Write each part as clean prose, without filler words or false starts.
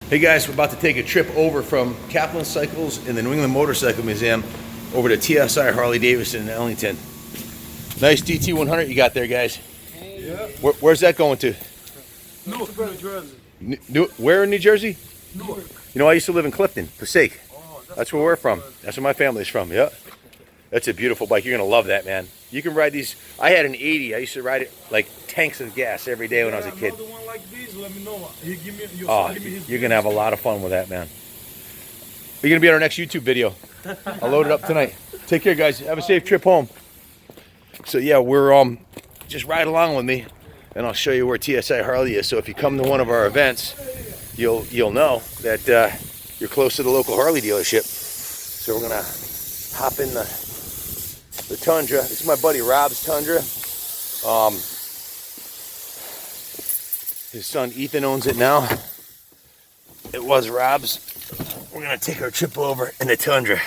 Hey guys, we're about to take a trip over from Kaplan Cycles in the New England Motorcycle Museum over to TSI Harley-Davidson in Ellington. Nice DT100 you got there, guys. Yeah. Where's that going to? Newark, New Jersey. Where in New Jersey? Newark. You know, I used to live in Clifton, Passaic. Oh, that's where we're from. That's where my family's from, yeah. That's a beautiful bike. You're going to love that, man. You can ride these. I had an 80. I used to ride it like tanks of gas every day when I was a kid. One like these, let me know. Give me you're going to have a lot of fun with that, man. You're going to be on our next YouTube video. I'll load it up tonight. Take care, guys. Have a safe trip home. So, yeah, we're just ride along with me, and I'll show you where TSI Harley is. So if you come to one of our events, you'll know that you're close to the local Harley dealership. So we're going to hop in the Tundra. This is my buddy Rob's Tundra. His son Ethan owns it now. It was Rob's. We're gonna take our trip over in the Tundra.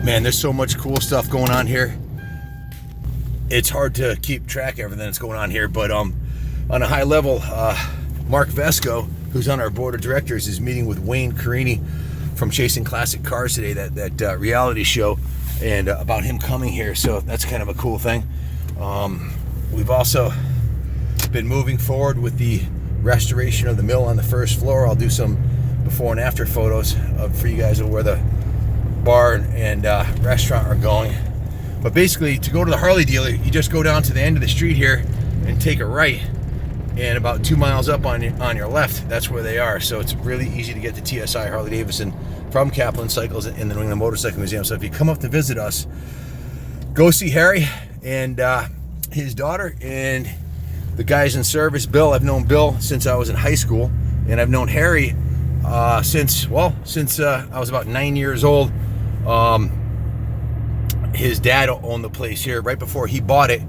Man, there's so much cool stuff going on here. It's hard to keep track of everything that's going on here, but on a high level, Mark Vesco, who's on our board of directors, is meeting with Wayne Carini from Chasing Classic Cars today, that reality show, and about him coming here. So that's kind of a cool thing. We've also been moving forward with the restoration of the mill on the first floor. I'll do some before and after photos for you guys of where the bar and restaurant are going. But basically, to go to the Harley dealer, you just go down to the end of the street here and take a right, and about 2 miles up on your left, that's where they are. So it's really easy to get to TSI Harley-Davidson from Kaplan Cycles in the New England Motorcycle Museum. So if you come up to visit us, go see Harry and his daughter and the guys in service. Bill, I've known Bill since I was in high school, and I've known Harry since I was about 9 years old. His dad owned the place here. Right before he bought it,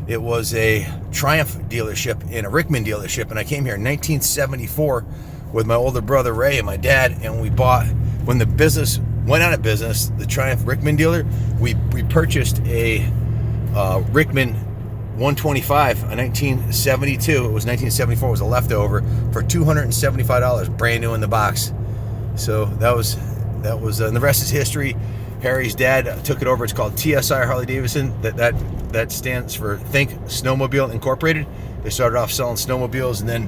it was a Triumph dealership and a Rickman dealership, and I came here in 1974 with my older brother Ray and my dad, and we bought, when the business went out of business, the Triumph Rickman dealer, we purchased a Rickman 125, a 1972. It was 1974, it was a leftover, for $275, brand new in the box. So that was and the rest is history. Harry's dad took it over. It's called TSI Harley-Davidson. That stands for Think Snowmobile Incorporated. They started off selling snowmobiles and then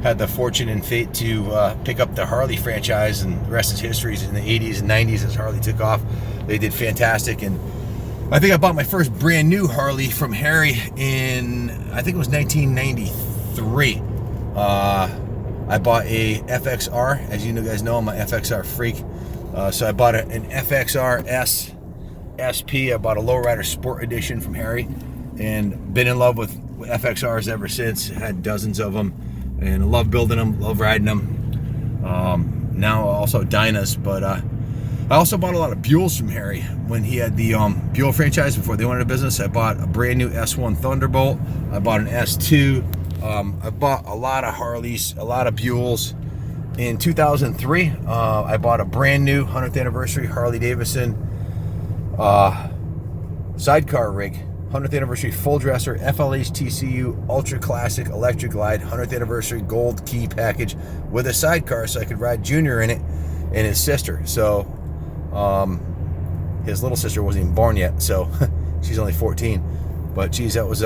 had the fortune and fate to pick up the Harley franchise, and the rest is history. In the 80s and 90s, as Harley took off, they did fantastic. And I think I bought my first brand new Harley from Harry in, I think it was 1993. I bought a FXR. As you guys know, I'm an FXR freak. So I bought an FXR S SP. I bought a Lowrider Sport Edition from Harry, and been in love with FXRs ever since. Had dozens of them, and I love building them, love riding them. Now also Dynas, but I also bought a lot of Buells from Harry when he had the Buell franchise before they went out of business. I bought a brand new S1 Thunderbolt. I bought an S2. I bought a lot of Harleys, a lot of Buells. In 2003, I bought a brand new 100th anniversary Harley-Davidson sidecar rig, 100th anniversary full dresser, FLH TCU Ultra Classic Electric Glide, 100th anniversary gold key package with a sidecar, so I could ride Junior in it and his sister. So his little sister wasn't even born yet, so she's only 14. But geez, that was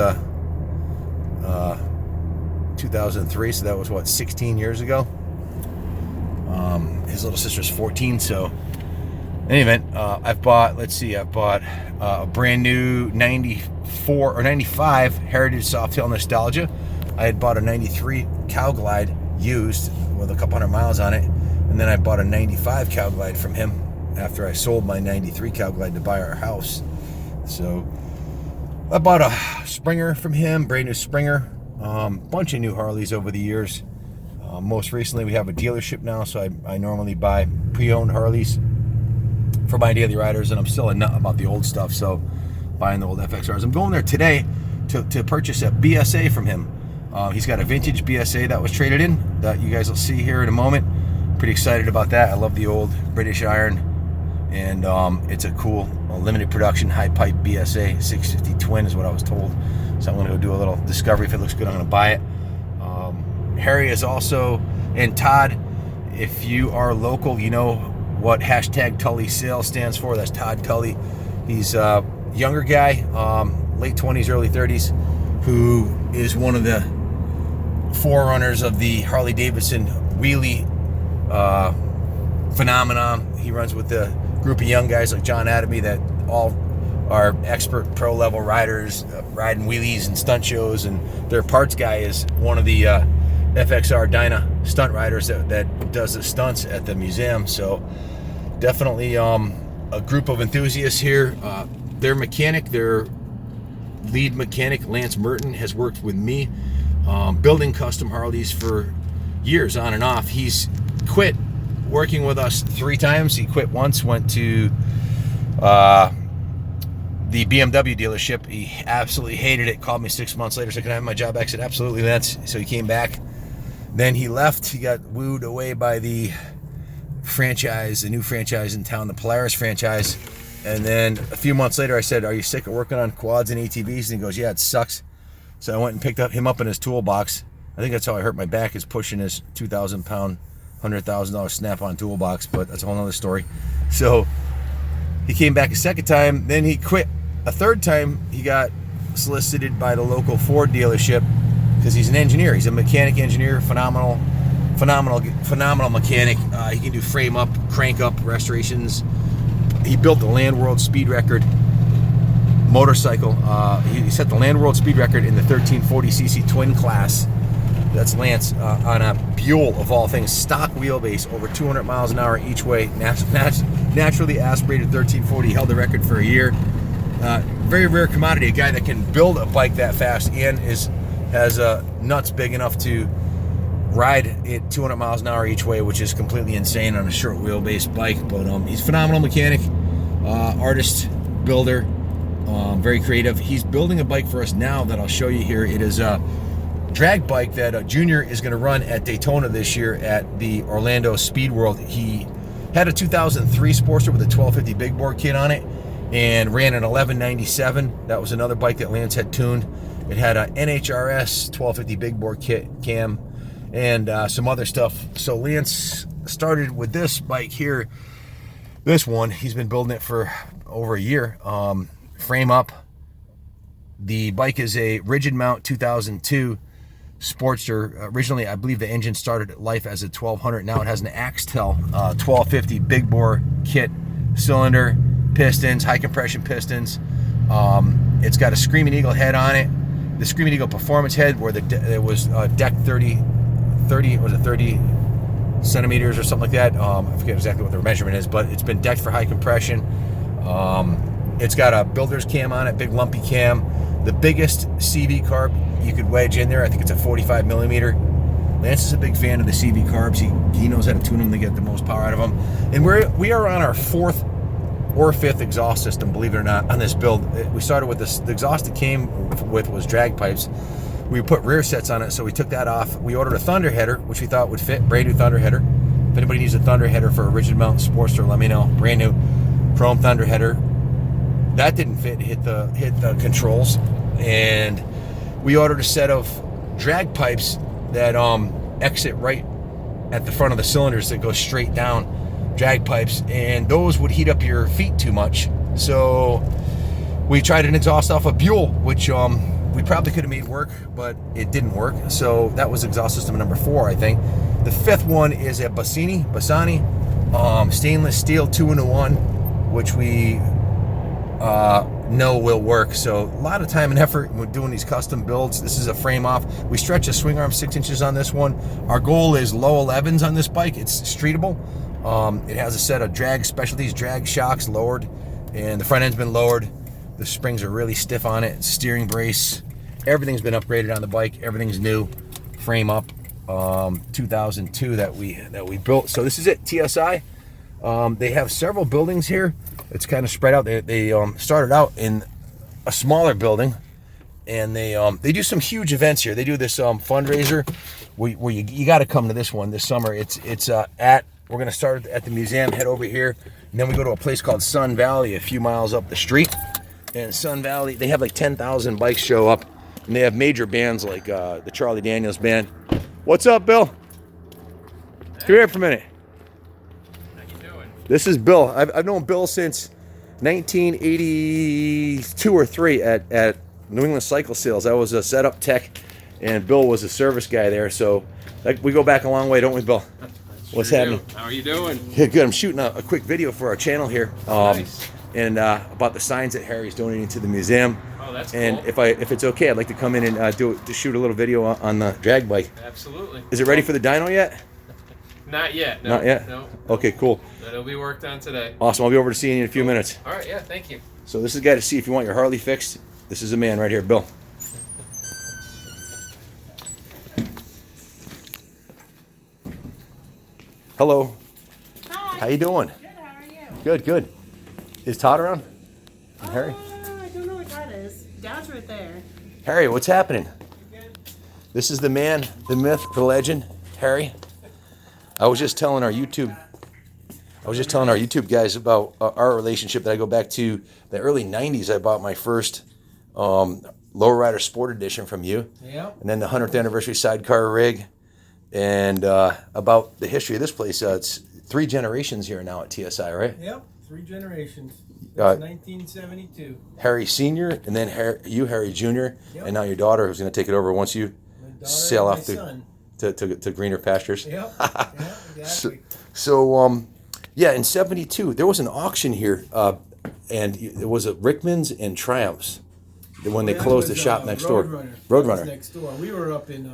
2003, so that was what, 16 years ago. His little sister's 14, so in any event, I've bought a brand new 94 or 95 Heritage Softail Nostalgia. I had bought a 93 Cow Glide used with a couple hundred miles on it, and then I bought a 95 Cow Glide from him after I sold my 93 Cow Glide to buy our house. So I bought a Springer from him, brand new Springer, bunch of new Harleys over the years. Most recently, we have a dealership now, so I normally buy pre-owned Harleys for my daily riders, and I'm still a nut about the old stuff, so buying the old FXRs. I'm going there today to purchase a BSA from him. He's got a vintage BSA that was traded in that you guys will see here in a moment. Pretty excited about that. I love the old British iron, and it's a cool limited production high pipe BSA 650 twin is what I was told. So I'm going to go do a little discovery. If it looks good, I'm going to buy it. Harry is also, and Todd, if you are local, you know what hashtag Tully Sales stands for. That's Todd Tully. He's a younger guy, late 20s, early 30s, who is one of the forerunners of the Harley-Davidson wheelie phenomenon. He runs with a group of young guys like John Adamy that all are expert pro level riders, riding wheelies and stunt shows, and their parts guy is one of the FXR Dyna stunt riders that does the stunts at the museum. So definitely a group of enthusiasts here. Their mechanic, their lead mechanic, Lance Merton, has worked with me building custom Harleys for years on and off. He's quit working with us 3 times. He quit once, went to the BMW dealership. He absolutely hated it. Called me 6 months later, said, "Can I have my job back?" I said, "Absolutely, Lance." So he came back. Then he left. He got wooed away by the franchise, the new franchise in town, the Polaris franchise. And then a few months later, I said, "Are you sick of working on quads and ATVs?" And he goes, "Yeah, it sucks." So I went and picked him up in his toolbox. I think that's how I hurt my back, is pushing his 2,000-pound, $100,000 Snap-on toolbox, but that's a whole other story. So he came back a second time, then he quit a third time. He got solicited by the local Ford dealership because he's an engineer. He's a mechanic engineer, phenomenal mechanic. He can do frame up, crank up restorations. He built the Land World speed record motorcycle. He set the Land World speed record in the 1340cc twin class. That's Lance on a Buell, of all things, stock wheelbase, over 200 miles an hour each way, naturally aspirated 1340. He held the record for a year. Very rare commodity, a guy that can build a bike that fast and has nuts big enough to ride it 200 miles an hour each way, which is completely insane on a short wheelbase bike. But he's a phenomenal mechanic, artist, builder, very creative. He's building a bike for us now that I'll show you here. It is a drag bike that Junior is going to run at Daytona this year at the Orlando Speed World. He had a 2003 Sportster with a 1250 big bore kit on it and ran an 1197. That was another bike that Lance had tuned. It had a NHRS 1250 big bore kit cam and some other stuff. So Lance started with this bike here. This one, he's been building it for over a year. Frame up. The bike is a rigid mount 2002 Sportster. Originally, I believe the engine started life as a 1200. Now it has an Axtel 1250 big bore kit, cylinder, pistons, high compression pistons. It's got a Screaming Eagle head on it. The Screaming Eagle performance head, where it was decked 30 centimeters or something like that. I forget exactly what the measurement is, but it's been decked for high compression. It's got a builder's cam on it, big lumpy cam. The biggest CV carb you could wedge in there, I think it's a 45 millimeter. Lance is a big fan of the CV carbs. He knows how to tune them to get the most power out of them. And we are on our 4th or 5th exhaust system, believe it or not, on this build. We started with this. The exhaust it came with was drag pipes. We put rear sets on it, so we took that off. We ordered a thunder header, which we thought would fit, brand new thunder header. If anybody needs a thunder header for a rigid mount Sportster, let me know. Brand new chrome thunder header. That didn't fit, hit the controls. And we ordered a set of drag pipes that exit right at the front of the cylinders that go straight down, drag pipes, and those would heat up your feet too much. So we tried an exhaust off a Buell, which we probably could have made work, but it didn't work. So that was exhaust system number 4, I think. The 5th one is a Bassani stainless steel 2-in-1, which we know will work. So a lot of time and effort when doing these custom builds. This is a frame off. We stretch a swing arm 6 inches on this one. Our goal is low 11s on this bike. It's streetable. It has a set of drag specialties, drag shocks lowered, and the front end's been lowered. The springs are really stiff on it. Steering brace, everything's been upgraded on the bike. Everything's new. Frame up, 2002 that we built. So this is it, TSI. They have several buildings here. It's kind of spread out. They started out in a smaller building, and they do some huge events here. They do this fundraiser where you got to come to this one this summer. We're going to start at the museum, head over here, and then we go to a place called Sun Valley a few miles up the street. And Sun Valley, they have like 10,000 bikes show up, and they have major bands like the Charlie Daniels Band. What's up, Bill? Come here for a minute. How you doing? This is Bill. I've known Bill since 1982 or 3 at New England Cycle Sales. I was a setup tech, and Bill was a service guy there. So we go back a long way, don't we, Bill? What's happening? How are you doing? Yeah, good. I'm shooting a quick video for our channel here, Nice. and about the signs that Harry's donating to the museum. Oh, that's And cool. if it's okay, I'd like to come in and to shoot a little video on the drag bike. Absolutely. Is it ready for the dyno yet? Not yet. No, Not yet? No. Okay, cool. That'll be worked on today. Awesome. I'll be over to see you in a few minutes. All right. Yeah. Thank you. So this is a guy to see if you want your Harley fixed. This is the man right here, Bill. Hello. Hi. How you doing? Good, how are you? Good, good. Is Todd around? And Harry? I don't know what that is. Dad's right there. Harry, what's happening? This is the man, the myth, the legend, Harry. I was just telling our YouTube guys about our relationship that I go back to the early 90s. I bought my first Lowrider Sport Edition from you. Yep. And then the 100th anniversary sidecar rig. And about the history of this place, it's 3 generations here now at TSI, right? Yep. 3 generations. Uh, Since 1972. Harry Sr., and then Harry Jr., Yep. and now your daughter who's going to take it over once you My daughter sail and off my son. to greener pastures. Yep. Exactly. So, yeah, in '72 there was an auction here, and it was at Rickman's and Triumph's when they That closed the was, shop next door. Roadrunner. Roadrunner. That was next door. We were up in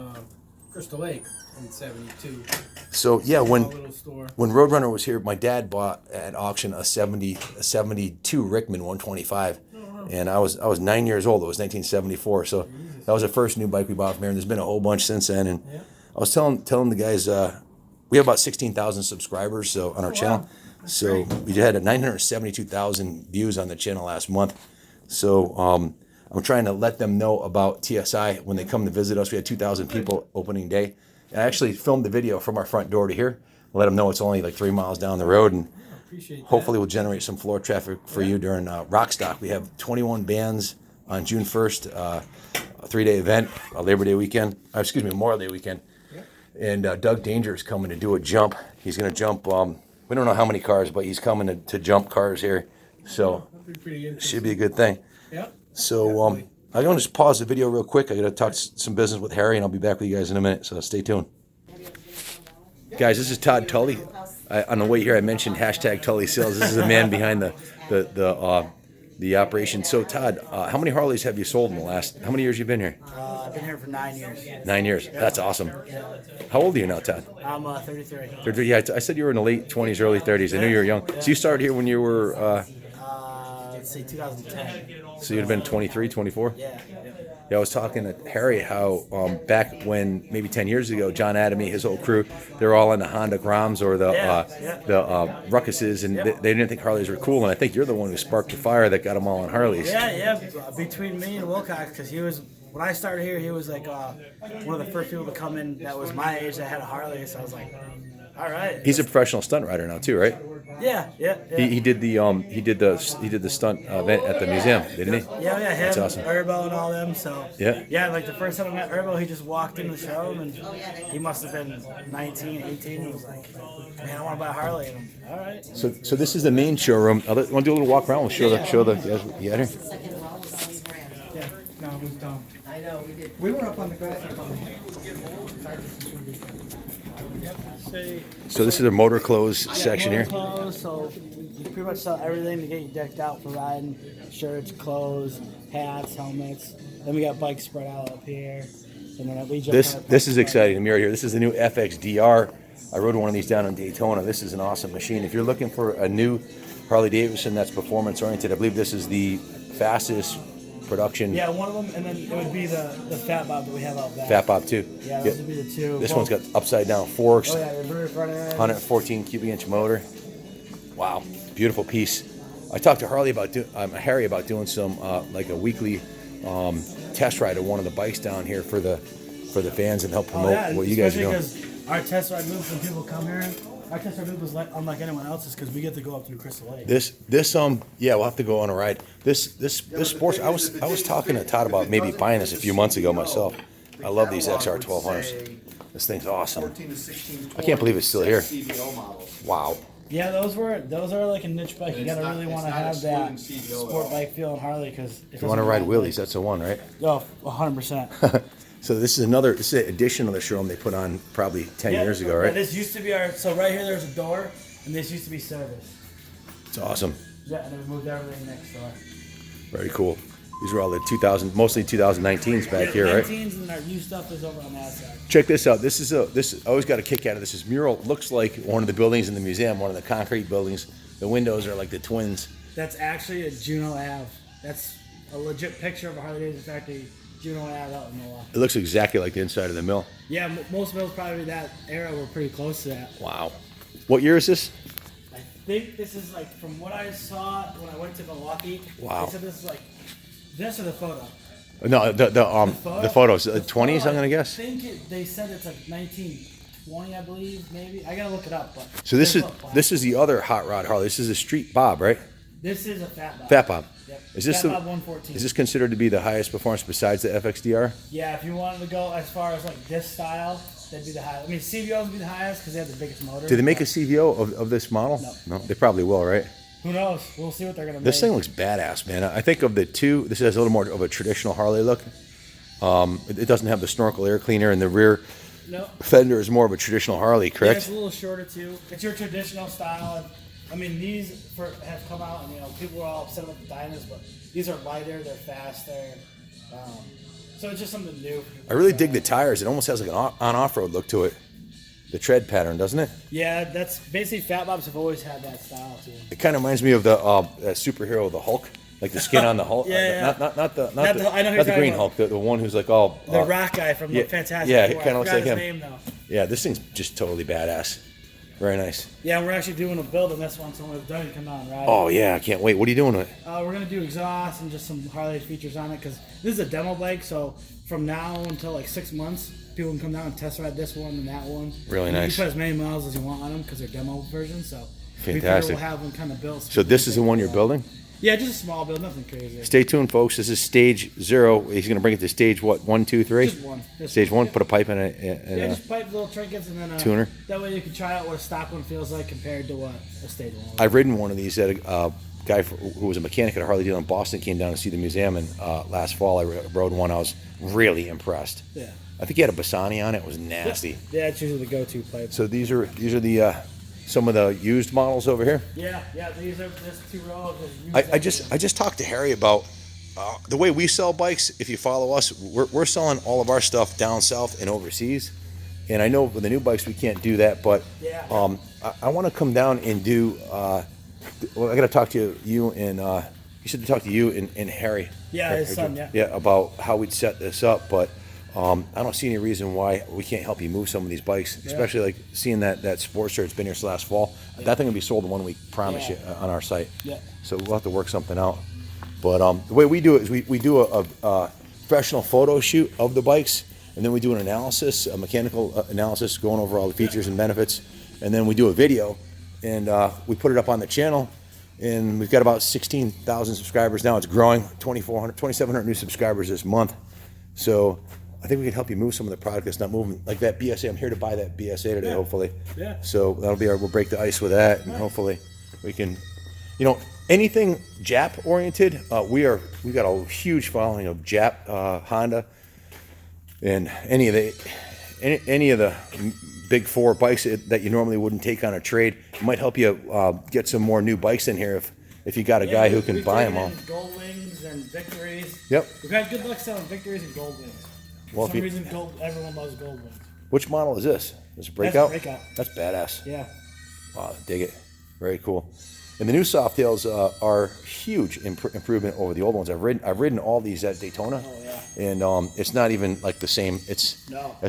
Crystal Lake in '72. So yeah, when Little store. Roadrunner was here, my dad bought at auction a 72 Rickman 125, and I was 9 years old. It was 1974, so that was the first new bike we bought from here. And there's been a whole bunch since then. And Yeah. I was telling the guys, we have about 16,000 subscribers so on our channel. wow. That's So great. we had 972,000 views on the channel last month. So I'm trying to let them know about TSI when they come to visit us. We had 2,000 people opening day. And I actually filmed the video from our front door to here. Let them know it's only like 3 miles down the road, and Appreciate that. hopefully we'll generate some floor traffic for you during Rockstock. We have 21 bands on June 1st, a 3-day event, a Labor Day weekend, Memorial Day weekend. And Doug Danger is coming to do a jump. He's going to jump, we don't know how many cars, but he's coming to jump cars here. So That'd be pretty interesting. should be a good thing. Yep. So Definitely. I'm going to just pause the video real quick. I got to talk some business with Harry, and I'll be back with you guys in a minute. So stay tuned. Guys, this is Todd Tully. On the way here, I mentioned hashtag Tully Sales. This is the man behind the operation. So Todd, how many Harleys have you sold in the last? How many years you been here? I've been here for 9 years. 9 years. That's awesome. How old are you now, Todd? I'm 33. 33. Yeah, I said you were in the late 20s, early 30s. I knew you were young. So you started here when you were, Let's see, 2010. so you'd have been 23, 24? Yeah. Yeah, I was talking to Harry how back when maybe 10 years ago, John Adamy, his whole crew, they were all in the Honda Groms or the Ruckuses, and they didn't think Harleys were cool. And I think you're the one who sparked the fire that got them all on Harleys. Yeah. Between me and Wilcox, because he was, when I started here, he was like one of the first people to come in that was my age that had a Harley. So I was like, all right. He's a professional stunt rider now too, right? Yeah. He did the stunt event at the museum, didn't he? Yeah, him, That's awesome. Herbo and all them. So Yeah. like the first time I met Herbo, he just walked into the showroom and he must have been 19, 18, and was like, man, I want to buy a Harley. And I'm, all right. So this is the main showroom. Want to do a little walk around? We'll show the guys what you got here. Yeah. No, it was dumb. I know, we did. We were up on the grass. So this is the motor clothes section here. Clothes, so you pretty much sell everything to get you decked out for riding. Shirts, clothes, hats, helmets. Then we got bikes spread out up here. And then we just This is exciting to me right here. This is the new FXDR. I rode one of these down in Daytona. This is an awesome machine. If you're looking for a new Harley-Davidson that's performance oriented, I believe this is the fastest production. Yeah, one of them, and then it would be the Fat Bob that we have out back. Fat Bob too. Yeah, those would be the two. This one's got upside down forks, Oh yeah, reverse front end. 114 cubic inch motor. Wow, beautiful piece. I talked to Harry about doing some like a weekly test ride of one of the bikes down here for the fans and help promote what you guys are doing. Because our test ride moves when people come here. Our test ride move was unlike anyone else's because we get to go up through Crystal Lake. Yeah, we'll have to go on a ride. This sports. I was talking to Todd about maybe buying this a few months ago myself. I love these catalog XR would 1200s. say This thing's awesome. 14 to 16. I can't believe it's still here. CVO models. Wow. Yeah, those are like a niche bike. You It's gotta not- really it's want to not have that excluding CVO at sport all. bike feel on Harley because If you want to ride wheelies, that's the one, right? Oh, 100%. So this is an addition of the showroom they put on probably 10 years ago, Yeah, right? this used to be our. So right here, there's a door, and this used to be service. It's awesome. Yeah, and then we moved everything next door. Very cool. These are all the 2000, mostly 2019s back here, right? 19s and our new stuff is over on that side. Check this out. This I always got a kick out of this. This mural looks like one of the buildings in the museum, one of the concrete buildings. The windows are like the twins. That's actually a Juno Ave. That's a legit picture of a Harley-Davidson factory, Juno Ave out in Milwaukee. It looks exactly like the inside of the mill. Yeah, most mills probably that era were pretty close to that. Wow. What year is this? I think this is like from what I saw when I went to Milwaukee. Wow. They said this is like this or the photo. No, the photos. The 20s, photo, I'm gonna guess. I think they said it's like 1920, I believe, maybe. I gotta look it up. But So this there's is no plaque. this is the other hot rod Harley. This is a Street Bob, right? This is a Fat Bob. Fat Bob. Yep. Is this Fat the, Bob 114. is this considered to be the highest performance besides the FXDR? Yeah, if you wanted to go as far as like this style, that'd be the highest. I mean, CVOs would be the highest because they have the biggest motor. Do they make a but CVO of this model? No. They probably will, right? Who knows? We'll see what they're gonna make. This thing looks badass, man. I think of the two, this has a little more of a traditional Harley look. It doesn't have the snorkel air cleaner, and the rear No. fender is more of a traditional Harley, Yeah, it's correct? a little shorter too. It's your traditional style. And, I mean, these have come out, and you know, people are all upset about the Dynas, but these are lighter, they're faster. So it's just something new. I really dig the tires. It almost has like an off-road look to it. The tread pattern, doesn't it? Yeah, that's basically Fat Bobs have always had that style too. It kind of reminds me of the that superhero, the Hulk, like the skin on the Hulk. Yeah, Not the I know who you're not the talking Green about. Hulk, the one who's like all The rock guy from yeah, the Fantastic yeah, Four. it kinda I looks forgot like his him. name, though. Yeah, this thing's just totally badass. Very nice. Yeah, we're actually doing a build on this one, so when it's done, you come down and ride it. Oh yeah, I can't wait. What are you doing with it? We're gonna do exhaust and just some Harley features on it because this is a demo bike. So from now until like 6 months, people can come down and test ride this one and that one. Really And nice. You can put as many miles as you want on them because they're demo versions. So we figure Fantastic. we'll have them kind of built. So this is the one you're building? Yeah, just a small build, nothing crazy. Stay tuned, folks. This is stage 0. He's gonna bring it to stage what? 1, 2, 3. Just one. Stage 1. Put a pipe in Yeah, it. just pipe little trinkets and then tuner. That way you can try out what a stock one feels like compared to what a stage one. I've ridden one of these at a guy who was a mechanic at a Harley dealer in Boston came down to see the museum, and last fall I rode one. I was really impressed. Yeah. I think he had a Bassani on it. It was nasty. Yeah, it's usually the go-to pipe. So these are the some of the used models over here. Yeah, these are just 2 rows. I just talked to Harry about the way we sell bikes. If you follow us, we're selling all of our stuff down south and overseas. And I know with the new bikes we can't do that, but Yeah. I want to come down and do. Well, I got to talk to you and you said to talk to you and Harry. Yeah, his son, yeah. Yeah, about how we'd set this up, but I don't see any reason why we can't help you move some of these bikes, especially like seeing that Sportster that's been here since last fall. That thing will be sold in 1 week, promise you, on our site. Yeah. So we'll have to work something out. But the way we do it is we do a professional photo shoot of the bikes, and then we do an analysis, a mechanical analysis, going over all the features and benefits, and then we do a video, and we put it up on the channel. And we've got about 16,000 subscribers now. It's growing, 2,700 new subscribers this month. So I think we can help you move some of the product that's not moving, like that BSA. I'm here to buy that BSA today, hopefully. Yeah. So that'll be we'll break the ice with that, and hopefully we can, anything Jap oriented. We got a huge following of Jap Honda, and any of the big 4 bikes that you normally wouldn't take on a trade. It might help you get some more new bikes in here if you got a guy who can buy them all. Gold wings and victories. Yep. We've had good luck selling victories and gold wings. Well, For some reason, everyone loves gold wings. Which model is this? Is it Breakout? Breakout. That's badass. Yeah. Wow, dig it. Very cool. And the new Softails are huge improvement over the old ones. I've ridden all these at Daytona. Oh, yeah. And it's not even like the same. It's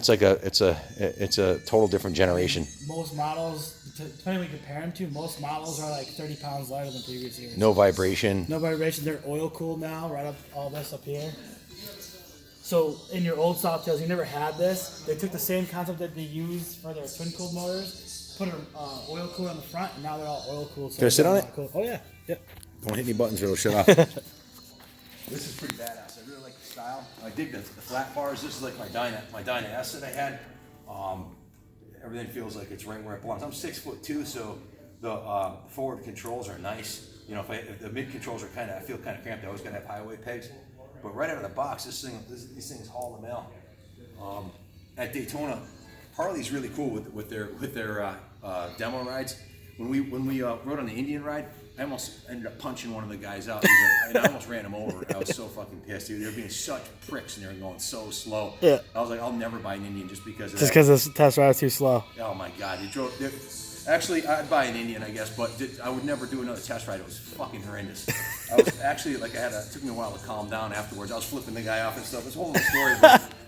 like it's a total different generation. Most models, depending what you compare them to, most models are like 30 pounds lighter than previous years. No vibration. No vibration. They're oil cooled now, right up all this up here. So in your old Softails, you never had this. They took the same concept that they used for their twin cooled motors, put an oil cooler on the front, and now they're all oil cooled. So Can I sit on it? cool. Oh yeah. Yep. Don't hit any buttons or it'll shut off. This is pretty badass. I really like the style. I dig the flat bars. This is like my Dyna S that I had. Everything feels like it's right where it belongs. I'm 6'2", so the forward controls are nice. You know, if the mid controls are I feel kind of cramped. I always gotta have highway pegs. But right out of the box, these things haul the mail. At Daytona, Harley's really cool with their demo rides. When we rode on the Indian ride, I almost ended up punching one of the guys out, and I almost ran him over. I was so fucking pissed, dude. They were being such pricks, and they were going so slow. Yeah. I was like, I'll never buy an Indian just because of Just that. because this test ride is too slow. Oh my God, actually, I'd buy an Indian, I guess, but I would never do another test ride. It was fucking horrendous. I was actually it took me a while to calm down afterwards. I was flipping the guy off and stuff. It's a whole other story.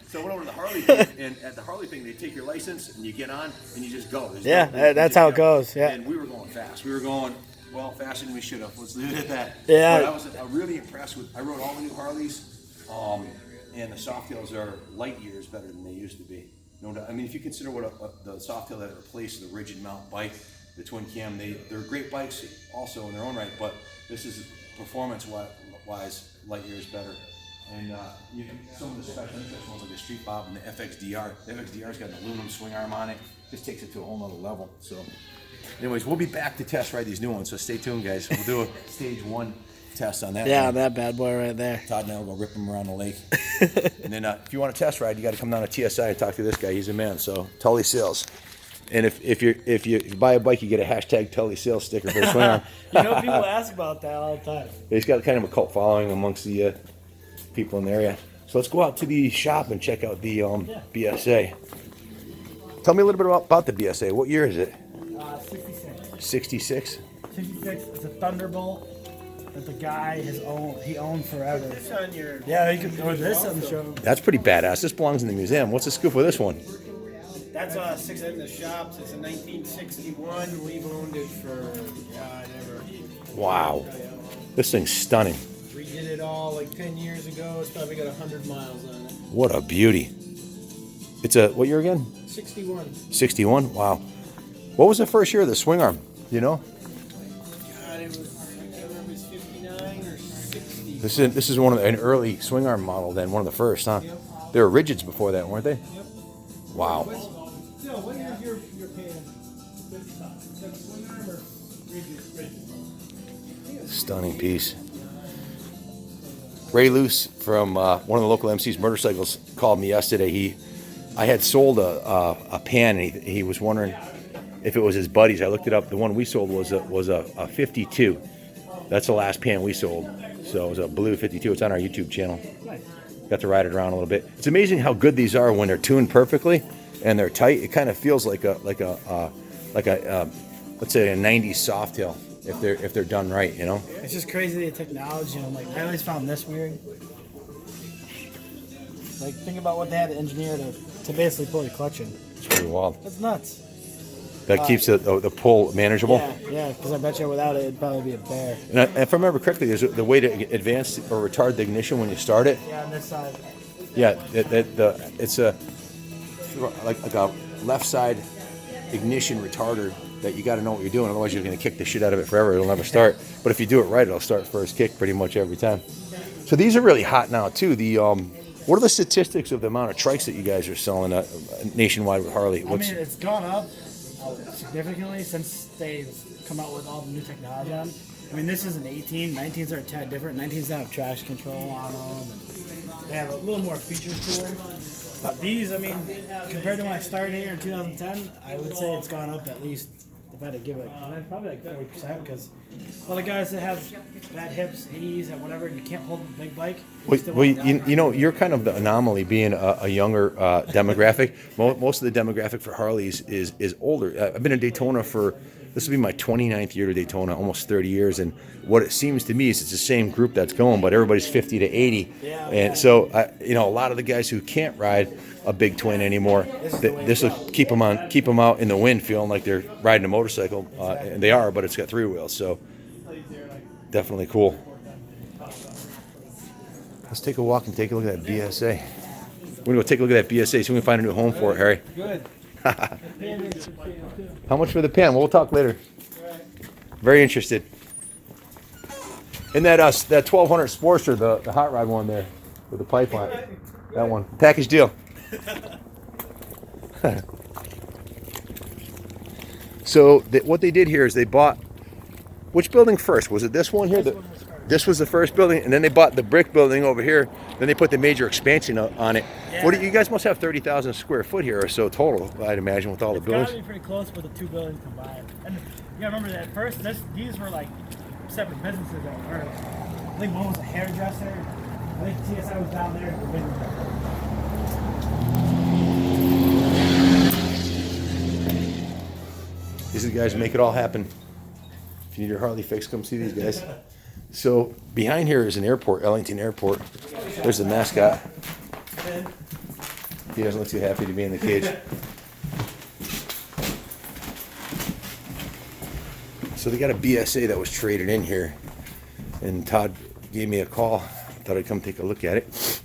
So I went over to the Harley thing, and at the Harley thing, they take your license and you get on and you just go. That's how it goes. Yeah. And we were going fast. We were going faster than we should have. Let's leave it at that. Yeah. But I was really impressed with. I rode all the new Harleys, and the Softails are light years better than they used to be. No doubt. I mean, if you consider what the Softail that replaced the rigid mount bike, the twin cam, they're great bikes also in their own right. But this is performance-wise light years better. And some of the special interest ones like the Street Bob and the FXDR. The FXDR's got an aluminum swing arm on it. Just takes it to a whole nother level. So, anyways, we'll be back to test ride these new ones. So stay tuned, guys. We'll do a stage 1 test on that. Yeah, one. that bad boy right there. Todd and I will go rip him around the lake. And then if you want a test ride, you got to come down to TSI and talk to this guy. He's a man. So Tully Sales. And if you buy a bike, you get a hashtag Tully Sales sticker for the swing arm. People ask about that all the time. He's got kind of a cult following amongst the people in the area. So let's go out to the shop and check out the BSA. Tell me a little bit about the BSA. What year is it? 66. 66? 66. It's a Thunderbolt that the guy he owned forever. This on your Yeah, you could throw this on the show. That's pretty badass. This belongs in the museum. What's the scoop with this one? That's six in the shops. It's a 1961. We've owned it for ever. Wow. This thing's stunning. We did it all like 10 years ago. It's probably got 100 miles on it. What a beauty. It's what year again? 61. 61? Wow. What was the first year of the swing arm? Do you know? God, it was, I can't remember, it's 59 or 60. This is an early swing arm model then, one of the first, huh? Yep. They were rigids before that, weren't they? Yep. Wow. Phil, what is your pan? Is that swing arm or rigid? Stunning piece. Ray Luce from one of the local MC's motorcycles called me yesterday. I had sold a pan, and he was wondering if it was his buddy's. I looked it up. The one we sold was a 52. That's the last pan we sold. So it was a blue 52. It's on our YouTube channel. Got to ride it around a little bit. It's amazing how good these are when they're tuned perfectly and they're tight. It kind of feels like a let's say a 90s Softail if they're done right, you know. It's just crazy the technology. I always found this weird. Like, think about what they had to engineer to basically pull the clutch in. It's pretty wild. That's nuts. That keeps the pull manageable. Yeah, because I bet you without it, it'd probably be a bear. And if I remember correctly, there's the way to advance or retard the ignition when you start it. Yeah, on this side. Yeah, it's like a left side ignition retarder that you got to know what you're doing. Otherwise, you're going to kick the shit out of it forever. It'll never start. But if you do it right, it'll start first kick pretty much every time. So these are really hot now too. What are the statistics of the amount of trikes that you guys are selling nationwide with Harley? It's gone up significantly since they've come out with all the new technology on. This is an 18. 19s are a tad different. 19s have traction control on them. And they have a little more features to them. But these, compared to when I started here in 2010, I would say it's gone up at least, if I had to give it, probably like 40%, because a lot of guys that have bad hips, knees, and whatever, and you can't hold a big bike. You're kind of the anomaly being a younger demographic. Most of the demographic for Harleys is older. I've been in Daytona this will be my 29th year to Daytona, almost 30 years, and what it seems to me is it's the same group that's going, but everybody's 50 to 80. Yeah, and so, a lot of the guys who can't ride a big twin anymore, this will keep them out in the wind feeling like they're riding a motorcycle, and they are, but it's got 3 wheels, so definitely cool. Let's take a walk and take a look at that BSA. We're going to go take a look at that BSA, see if we can find a new home for it, Harry. Good. How much for the pan? We'll talk later. Very interested. And that 1200 Sportster, the hot rod one there, with the pipe on it. That one. Package deal. So what they did here is they bought, which building first? Was it this one here? This was the first building, and then they bought the brick building over here. Then they put the major expansion on it. Yeah. What do you guys must have 30,000 square foot here or so total, I'd imagine, with all the It's gotta buildings. be pretty close with the two buildings combined. And you gotta remember that at first, these were like separate businesses at first. I think one was a hairdresser. I think TSI was down there. These are the guys who make it all happen. If you need your Harley fix, come see these guys. So behind here is an airport, Ellington Airport. There's the mascot. He doesn't look too happy to be in the cage. So they got a BSA that was traded in here, and Todd gave me a call. Thought I'd come take a look at it.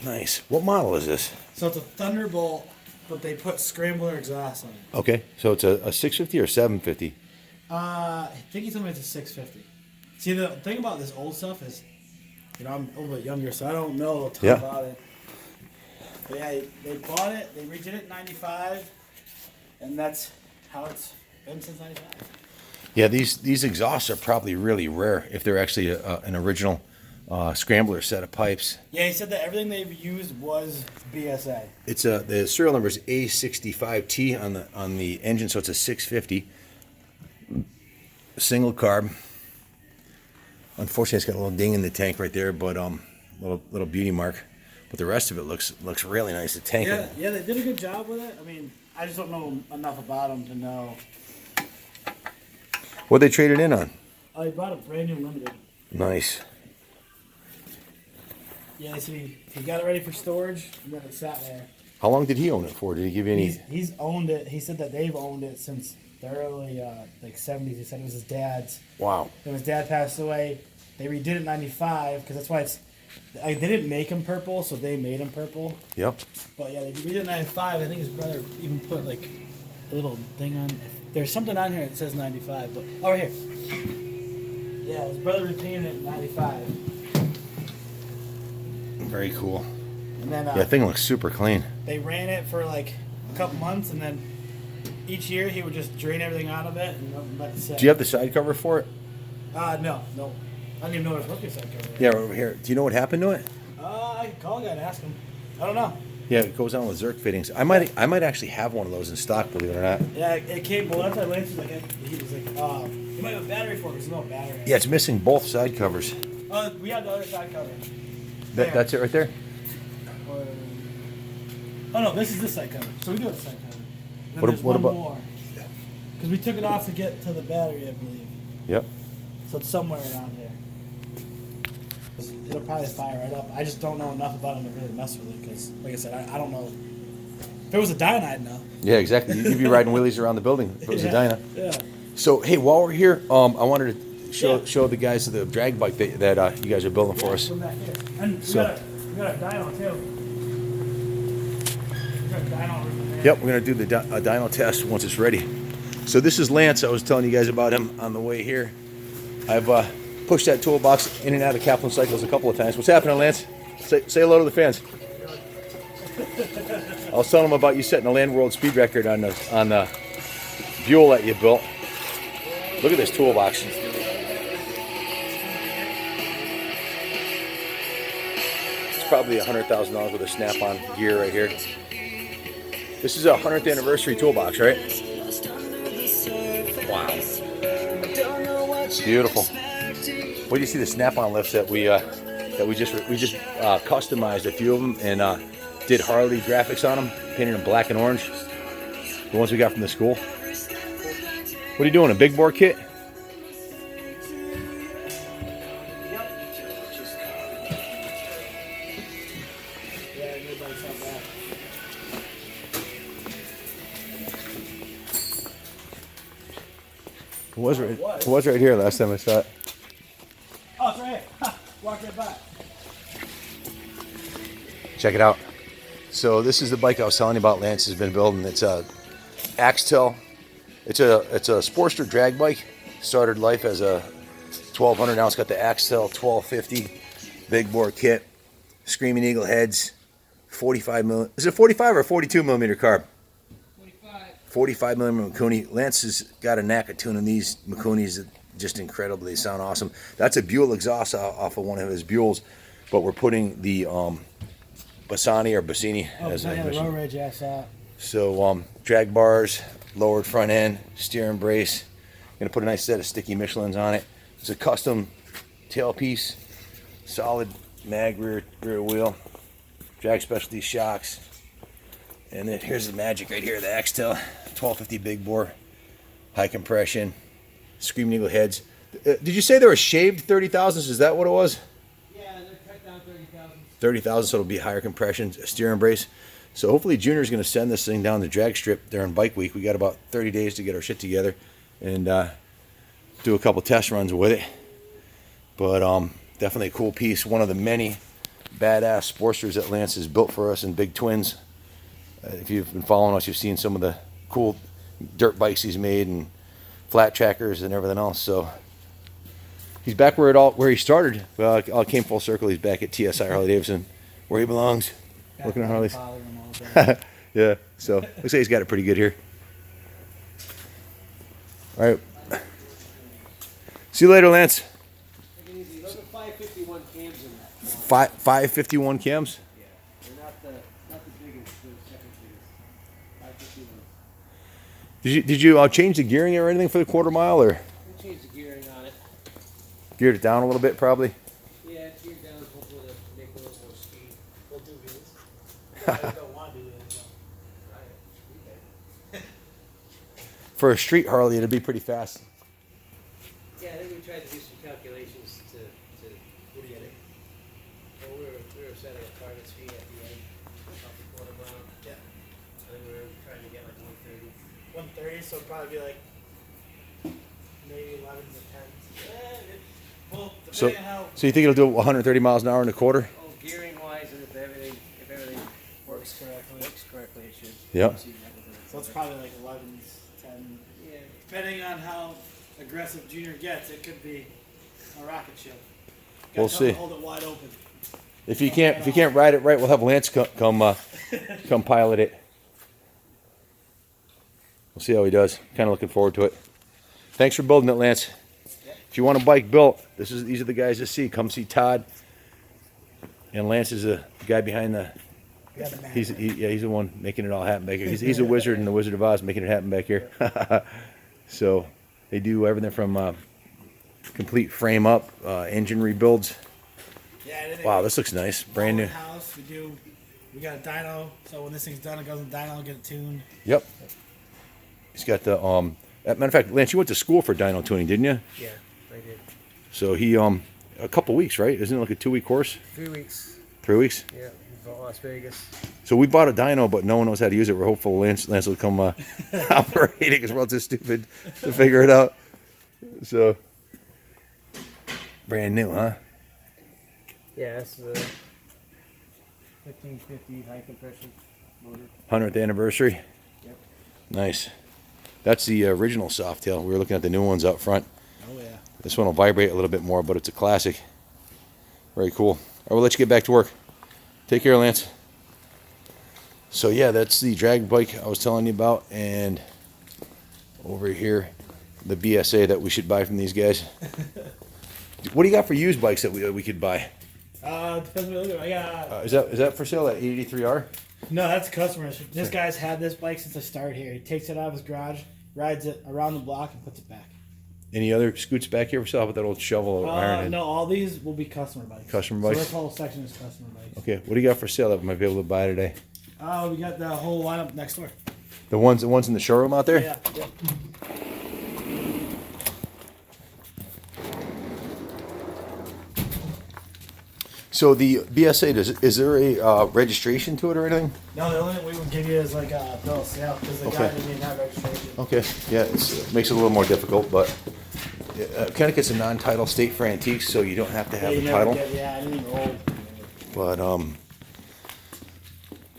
Nice. What model is this? So it's a Thunderbolt, but they put scrambler exhaust on it. Okay, so it's a 650 or 750? I think he told me it's a 650. See, the thing about this old stuff is, you know, I'm a little bit younger, so I don't know a ton about it. But yeah, they bought it, they redid it in 95, and that's how it's been since 95. Yeah, these exhausts are probably really rare if they're actually an original scrambler set of pipes. Yeah, he said that everything they've used was BSA. It's the serial number is A65T on the engine, so it's a 650 single carb. Unfortunately, it's got a little ding in the tank right there, but little beauty mark. But the rest of it looks really nice. The tank. Yeah, they did a good job with it. I mean, I just don't know enough about them to know. What they traded in on? Oh, he bought a brand new limited. Nice. Yeah, so he got it ready for storage, and then it sat there. How long did he own it for? Did he give you any? He's owned it. He said that they've owned it since the early like 70s. He said it was his dad's. Wow. Then his dad passed away. They redid it in 95 because that's why it's. They didn't make him purple, so they made him purple. Yep. But yeah, they redid it in 95. I think his brother even put like a little thing on. There's something on here that says 95, but oh, right here. Yeah, his brother repainted it in 95. Very cool. And then Yeah, the thing looks super clean. they ran it for like a couple months, and then each year he would just drain everything out of it and let it sit. Do you have the side cover for it? No. I don't even know what his rookie side cover is. Yeah, over here. Do you know what happened to it? I can call a guy and ask him. I don't know. Yeah, it goes on with Zerk fittings. I might actually have one of those in stock, believe it or not. Yeah, it came. Well, that's why Lance was like, he was like, you might have a battery for it. There's no battery. Yeah, it's missing both side covers. We have the other side cover. That's it right there? Oh no, this is this side cover. So we do have the side cover. And What there's what one about- more. Because we took it off to get to the battery, I believe. Yep. So it's somewhere around here. It'll probably fire right up. I just don't know enough about them to really mess with it because, like I said, I don't know. If it was a Dyna, I'd know. Yeah, exactly. You'd be riding wheelies around the building if it was a Dyna. Yeah. So, hey, while we're here, I wanted to show the guys the drag bike that you guys are building for us. Come back here. And we got a dyno too. We got a dyno over there. Yep, we're going to do the dyno test once it's ready. So this is Lance. I was telling you guys about him on the way here. I've pushed that toolbox in and out of Kaplan cycles a couple of times. What's happening, Lance? Say hello to the fans. I was telling them about you setting a land world speed record on the Buell that you built. Look at this toolbox. It's probably $100,000 worth of snap-on gear right here. This is a 100th anniversary toolbox, right? Wow. Beautiful. What do you see the snap-on lifts that we just customized a few of them and did Harley graphics on them, painted them black and orange. The ones we got from the school. What are you doing? A big bore kit? It was right here last time I saw it. Oh, it's right here. Ha, walk right by. Check it out. So this is the bike I was telling you about. Lance has been building. It's a Axtel It's a Sportster drag bike. Started life as a 1200. Now it's got the Axel 1250 big bore kit, Screaming Eagle heads, 45 mil. Is it 45 or 42 millimeter carb? 45 millimeter Mikuni. Lance has got a knack of tuning these Mikunis just incredible. They sound awesome. That's a Buell exhaust off of one of his Buells, but we're putting the Bassani or Bassini as I mentioned. Low ridge ass out. So drag bars, lowered front end, steering brace. Gonna put a nice set of sticky Michelins on it. It's a custom tailpiece, solid mag rear wheel, drag specialty shocks. And then here's the magic right here, the Axtel 1250 big bore, high compression, Screaming Eagle heads. Did you say they were shaved 30,000s? Is that what it was? Yeah, they're cut down 30,000. 30,000, so it'll be higher compression, a steering brace. So hopefully Junior's going to send this thing down the drag strip during bike week. We got about 30 days to get our shit together and do a couple test runs with it. But definitely a cool piece. One of the many badass Sportsters that Lance has built for us in Big Twins. If you've been following us, you've seen some of the cool dirt bikes he's made and flat trackers and everything else. So he's back where he started. Well, it all came full circle. He's back at TSI Harley-Davidson, where he belongs. Looking at Harleys. Yeah, so looks like he's got it pretty good here. All right. See you later, Lance. Those are 551 cams in that. 551 cams? Yeah, they're not the biggest, the second biggest. 551. Did you change the gearing or anything for the quarter mile, or We'll change the gearing on it. geared it down a little bit probably? Yeah, it's geared down, hopefully to make a little more speed. We'll do these. I don't want to do this. For a street Harley, it'd be pretty fast. Yeah, I think we tried to do some calculations to get it. Well, we were setting a target speed at the end, off the quarter mile. Yeah. I think we were trying to get like 130. 130, so it'd probably be like maybe 11s or 10s. Well, So, depending on how so you think it'll do 130 miles an hour in a quarter? Oh, gearing wise, and if everything works correctly. it should. Yep. So it's probably like 11s, 10. Yeah. Depending on how aggressive Junior gets, it could be a rocket ship. We'll Gotta tell him see. to hold it wide open. If you can't ride it right, we'll have Lance come pilot it. We'll see how he does. Kind of looking forward to it. Thanks for building it, Lance. If you want a bike built, these are the guys to see. Come see Todd. And Lance is the guy behind the. He's the one making it all happen back here. He's a wizard in the Wizard of Oz, making it happen back here. So they do everything from complete frame up, engine rebuilds. Yeah, Wow, this looks nice, brand new. House, we got a dyno, so when this thing's done, it goes in the dyno, get it tuned. Yep. He's got the matter of fact, Lance, you went to school for dyno tuning, didn't you? Yeah, I did. So he a couple weeks, right? Isn't it like a 2-week course? 3 weeks. 3 weeks? Yeah, from Las Vegas. So we bought a dyno, but no one knows how to use it. We're hopeful Lance will come operate it because we're all too stupid to figure it out. So brand new, huh? Yeah, that's the 1550 high compression motor. 100th anniversary. Yep. Nice. That's the original Softail. We were looking at the new ones up front. Oh yeah. This one will vibrate a little bit more, but it's a classic. Very cool. I will let you get back to work. Take care, Lance. So yeah, that's the drag bike I was telling you about, and over here, the BSA that we should buy from these guys. What do you got for used bikes that we could buy? Depends what you look at. I got. Is that for sale? That 883R? No, that's customers. This guy's had this bike since I started here. He takes it out of his garage, rides it around the block, and puts it back. Any other scoots back here for sale with that old shovel or iron head? No, all these will be customer bikes. Customer So bikes? this whole section is customer bikes. Okay, what do you got for sale that we might be able to buy today? We got the whole lineup next door. The ones in the showroom out there? Yeah. So the BSA, is there a registration to it or anything? No, the only thing we would give you is like a bill of sale because the guy didn't even have registration. Okay, yeah, it makes it a little more difficult, but it kind of gets a non-title state for antiques, so you don't have to have you a never title. get- yeah, anything old. But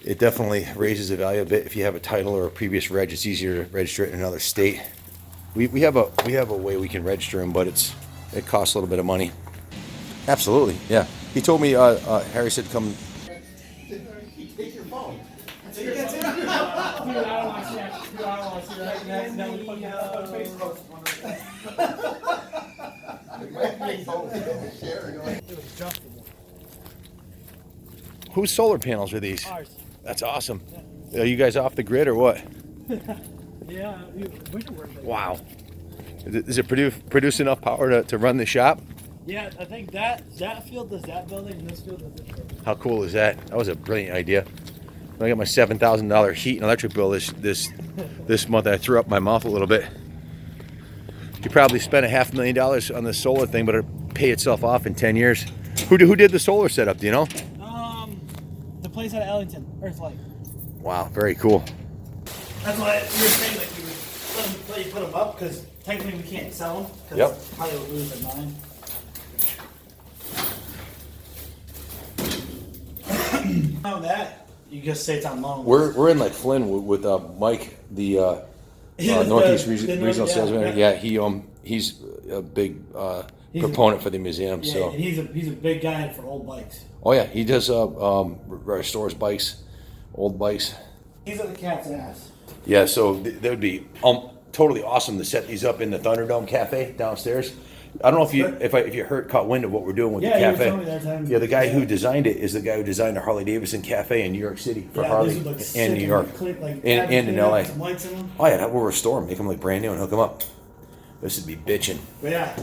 It definitely raises the value a bit if you have a title or a previous reg. It's easier to register it in another state. We have a way we can register them, but it costs a little bit of money. Absolutely, yeah. He told me Harry said come. Take your phone. Dude, I don't want to see that. Dude, I don't want to see that. That's never put that on Facebook. It was adjustable. Whose solar panels are these? Ours. That's awesome. Are you guys off the grid or what? Yeah, winter work. Wow. Does it produce enough power to run the shop? Yeah, I think that field does that building and this field does this building. How cool is that? That was a brilliant idea. I got my $7,000 heat and electric bill this month. I threw up my mouth a little bit. You probably spent $500,000 on the solar thing, but it'll pay itself off in 10 years. Who did the solar setup? Do you know? The place out of Ellington, Earthlight. Wow, very cool. That's why you were saying like you would let you put them up because technically we can't sell them. Yep. Probably would lose their mind. Know that you just say it's on loan. We're in like Flynn with Mike, the Northeast Regional Sales Manager. Yeah, he's a big proponent for the museum. Yeah, So and he's a big guy for old bikes. oh yeah, he does restores bikes, old bikes. He's at the cat's ass. Yeah, so that would be totally awesome to set these up in the Thunderdome Cafe downstairs. I don't know if you caught wind of what we're doing with the Yeah, you were cafe. telling me that time. Yeah, the guy who designed it is the guy who designed the Harley-Davidson Cafe in New York City for Harley these would look and sick New York like and in LA. Some lights in them. Oh yeah, we'll restore them, make them look brand new, and hook them up. This would be bitching. But yeah,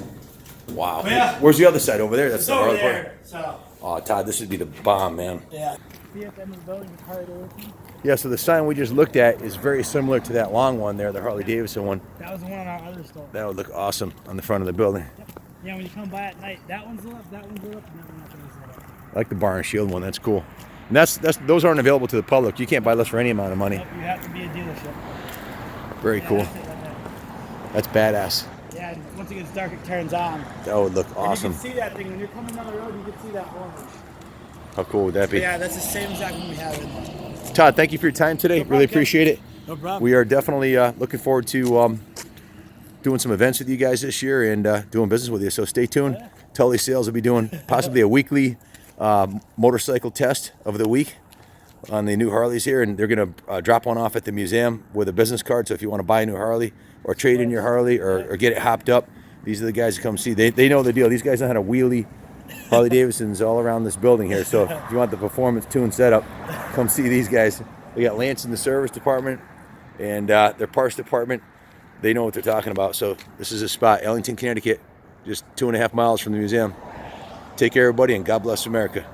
Wow. Yeah. Where's the other side over there? That's it's the over Harley part. there. So Oh, Todd, this would be the bomb, man. yeah. See at the end of the building with Harley-Davidson. Yeah, so the sign we just looked at is very similar to that long one there, the Harley-Davidson one. That was the one on our other store. That would look awesome on the front of the building. Yeah, when you come by at night, that one's lit up, that one's lit up, and that one's lit up. I like the bar and shield one. That's cool. And those aren't available to the public. You can't buy those for any amount of money. Nope, you have to be a dealership. Very cool. That's it right there. That's badass. Yeah, and once it gets dark, it turns on. That would look And awesome. you can see that thing when you're coming down the road. You can see that orange. How cool would that be? Yeah, that's the same exact one we have in there. Todd, thank you for your time today. problem, Really Ken. appreciate it. No problem. We are definitely looking forward to doing some events with you guys this year and doing business with you. So stay tuned. Yeah. Tully Sales will be doing possibly a weekly motorcycle test of the week on the new Harleys here, and they're going to drop one off at the museum with a business card. So if you want to buy a new Harley or trade in your Harley or get it hopped up, these are the guys that come see. They know the deal. These guys know how to wheelie Harley-Davidsons all around this building here. So if you want the performance tune setup, come see these guys. We got Lance in the service department and their parts department. They know what they're talking about. So this is a spot, Ellington, Connecticut, just 2.5 miles from the museum. Take care, everybody, and God bless America.